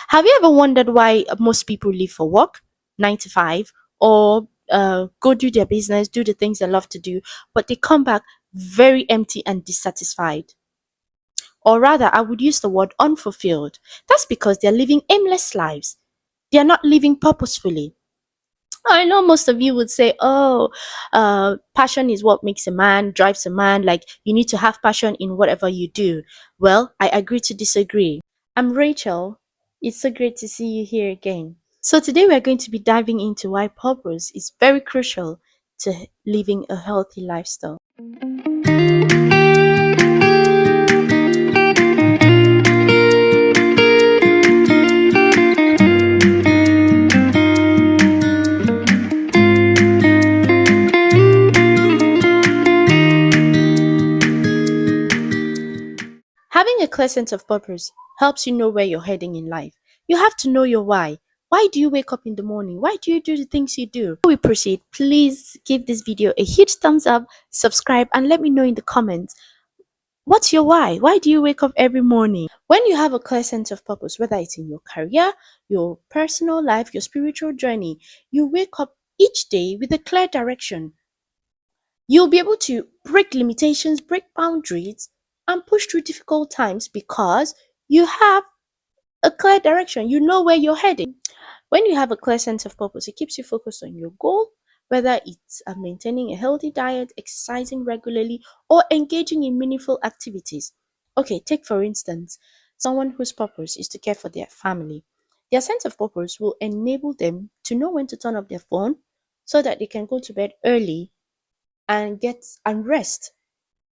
Have you ever wondered why most people leave for work, 9 to 5, or go do their business, do the things they love to do, but they come back very empty and dissatisfied? Or rather, I would use the word unfulfilled. That's because they're living aimless lives. They are not living purposefully. I know most of you would say, oh, passion is what makes a man, drives a man. Like, you need to have passion in whatever you do. Well, I agree to disagree. I'm Rachel. It's so great to see you here again. So, today we're going to be diving into why purpose is very crucial to living a healthy lifestyle. Having a clear sense of purpose helps you know where you're heading in life. You have to know your why. Why do you wake up in the morning? Why do you do the things you do? Before we proceed, please give this video a huge thumbs up, subscribe, and let me know in the comments, what's your why? Why do you wake up every morning? When you have a clear sense of purpose, whether it's in your career, your personal life, your spiritual journey, you wake up each day with a clear direction. You'll be able to break limitations, break boundaries, and push through difficult times because you have a clear direction. You know where you're heading. When you have a clear sense of purpose, it keeps you focused on your goal, whether it's maintaining a healthy diet, exercising regularly, or engaging in meaningful activities. Okay, take for instance, someone whose purpose is to care for their family. Their sense of purpose will enable them to know when to turn off their phone so that they can go to bed early and get and rest,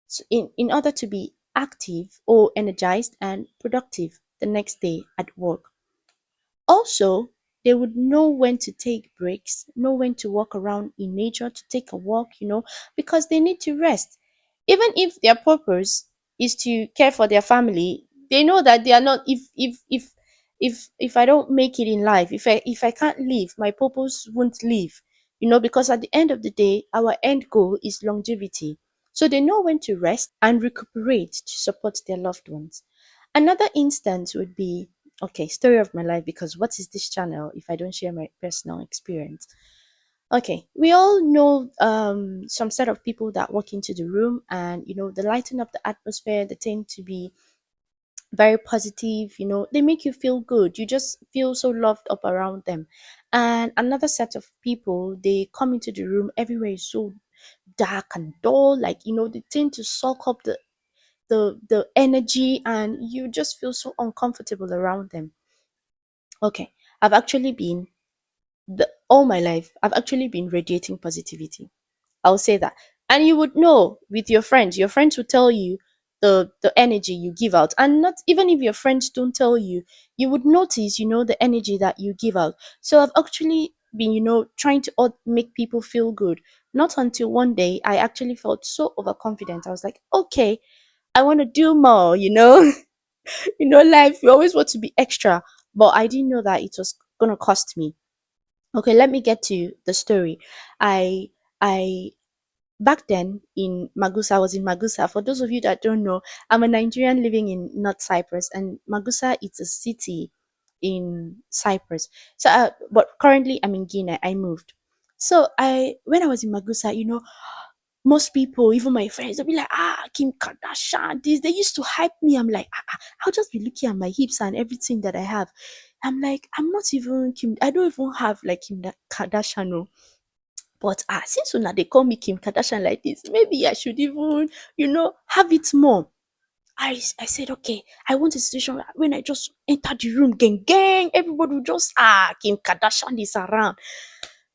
so in order to be active or energized and productive the next day at work. Also, they would know when to take breaks, know when to walk around in nature, to take a walk, because they need to rest. Even if their purpose is to care for their family, they know that they are not, if I don't make it in life, if I can't live, my purpose won't live. Because at the end of the day, our end goal is longevity. So they know when to rest and recuperate to support their loved ones. Another instance would be, okay, story of my life, because what is this channel if I don't share my personal experience? Okay, we all know some set of people that walk into the room and they lighten up the atmosphere. They tend to be very positive, they make you feel good. You just feel so loved up around them. And another set of people, they come into the room, everywhere is so dark and dull, like they tend to suck up the energy, and you just feel so uncomfortable around them. Okay, I've actually been all my life, I've actually been radiating positivity. I'll say that. And you would know with your friends. Your friends will tell you the energy you give out. And not even if your friends don't tell you, you would notice, the energy that you give out. So I've actually been, trying to make people feel good. Not until one day I actually felt so overconfident. I was like, okay, I want to do more, life, you always want to be extra. But I didn't know that it was gonna cost me. Okay, let me get to the story. I back then in Magusa, I was in Magusa. For those of you that don't know, I'm a Nigerian living in North Cyprus, and Magusa is a city in Cyprus. So, but currently I'm in Guinea. I moved. So when I was in Magusa, most people, even my friends, they'll be like, Kim Kardashian, this. They used to hype me. I'm like, I'll just be looking at my hips and everything that I have. I'm like, I'm not even Kim. I don't even have like Kardashian. No. But since una they call me Kim Kardashian like this, maybe I should even, have it more. I said, okay, I want a situation where when I just enter the room, gang, everybody will just, Kim Kardashian is around.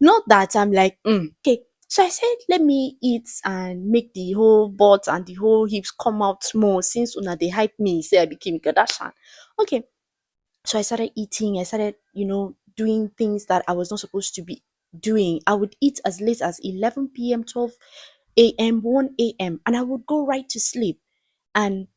Not that I'm like, okay. So I said, let me eat and make the whole butt and the whole hips come out more since una they hype me, say I became Kardashian. Okay. So I started eating, I started, doing things that I was not supposed to be doing. I would eat as late as 11 p.m., 12 a.m., 1 a.m., and I would go right to sleep. And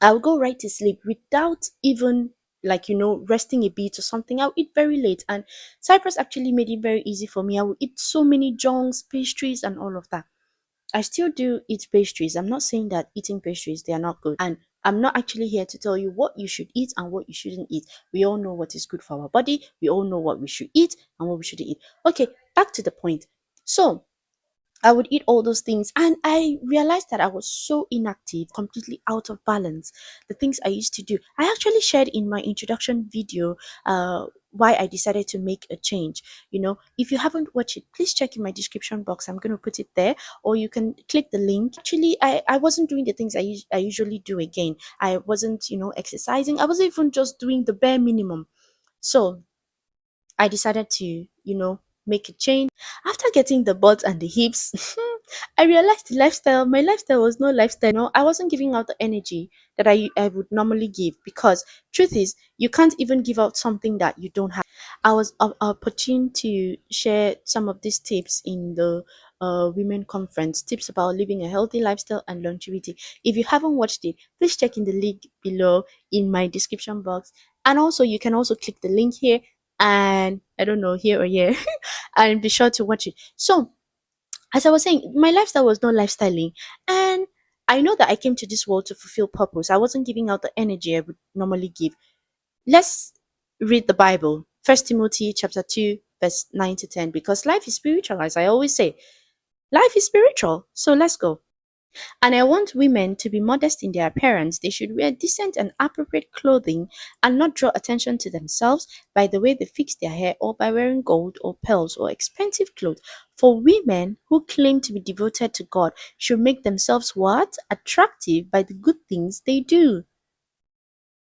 I would go right to sleep without even like resting a bit or something. I would eat very late, and Cyprus actually made it very easy for me. I would eat so many junks, pastries, and all of that. I still do eat pastries. I'm not saying that eating pastries they are not good, and I'm not actually here to tell you what you should eat and what you shouldn't eat. We all know what is good for our body. We all know what we should eat and what we shouldn't eat. Okay, back to the point. So I would eat all those things, and I realized that I was so inactive, completely out of balance. The things I used to do, I actually shared in my introduction video why I decided to make a change. If you haven't watched it, please check in my description box. I'm going to put it there, or you can click the link. Actually, I wasn't doing the things I usually do again. I wasn't, exercising. I wasn't even just doing the bare minimum. So I decided to, make a change. After getting the butt and the hips, I realized my lifestyle was no lifestyle. I wasn't giving out the energy that I would normally give, because truth is, you can't even give out something that you don't have. I was opportune to share some of these tips in the women conference, tips about living a healthy lifestyle and longevity. If you haven't watched it, please check in the link below in my description box. And also, you can also click the link here, and I don't know, here or here, and be sure to watch it. So, as I was saying, my lifestyle was not lifestyling, and I know that I came to this world to fulfill purpose. I wasn't giving out the energy I would normally give. Let's read the Bible. First Timothy chapter 2, verse 9 to 10, because life is spiritual, as I always say. Life is spiritual. So let's go. And I want women to be modest in their appearance. They should wear decent and appropriate clothing and not draw attention to themselves by the way they fix their hair or by wearing gold or pearls or expensive clothes. For women who claim to be devoted to God should make themselves what? Attractive by the good things they do.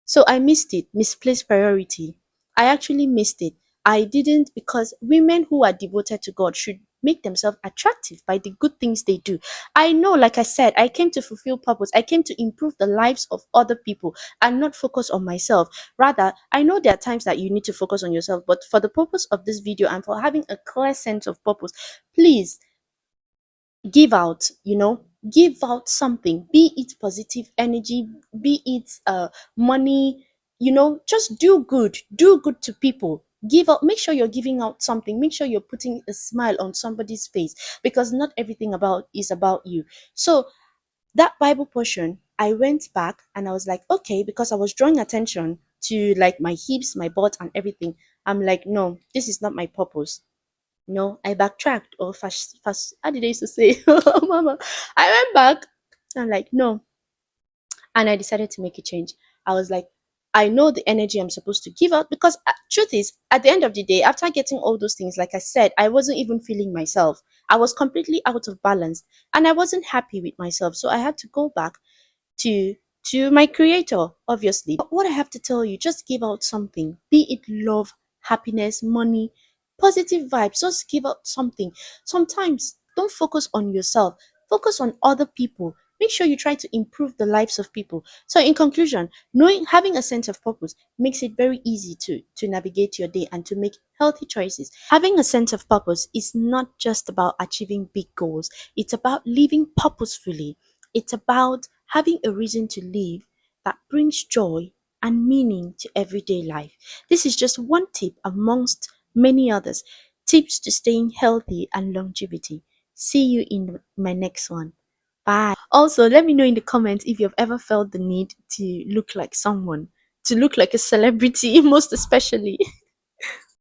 So I missed it, misplaced priority. I actually missed it. I didn't, because women who are devoted to God should make themselves attractive by the good things they do. I know, like I said, I came to fulfill purpose. I came to improve the lives of other people and not focus on myself. Rather, I know there are times that you need to focus on yourself, but for the purpose of this video and for having a clear sense of purpose, please give out, give out something, be it positive energy, be it money, just do good to people. Give out, make sure you're giving out something, make sure you're putting a smile on somebody's face, because not everything about is about you. So that Bible portion, I went back and I was like, okay, because I was drawing attention to like my hips, my butt and everything. I'm like, no, this is not my purpose. No, I backtracked, or fast. How did I used to say, oh, mama? I went back. I'm like, no, and I decided to make a change. I was like, I know the energy I'm supposed to give out, because truth is, at the end of the day, after getting all those things, like I said, I wasn't even feeling myself. I was completely out of balance, and I wasn't happy with myself. So I had to go back to my creator, obviously. But what I have to tell you, just give out something, be it love, happiness, money, positive vibes. Just give out something. Sometimes don't focus on yourself, focus on other people. Make sure you try to improve the lives of people. So in conclusion, having a sense of purpose makes it very easy to navigate your day and to make healthy choices. Having a sense of purpose is not just about achieving big goals, it's about living purposefully. It's about having a reason to live that brings joy and meaning to everyday life. This is just one tip amongst many others. Tips to staying healthy and longevity. See you in my next one. Bye. Also, let me know in the comments if you've ever felt the need to look like someone, to look like a celebrity, most especially.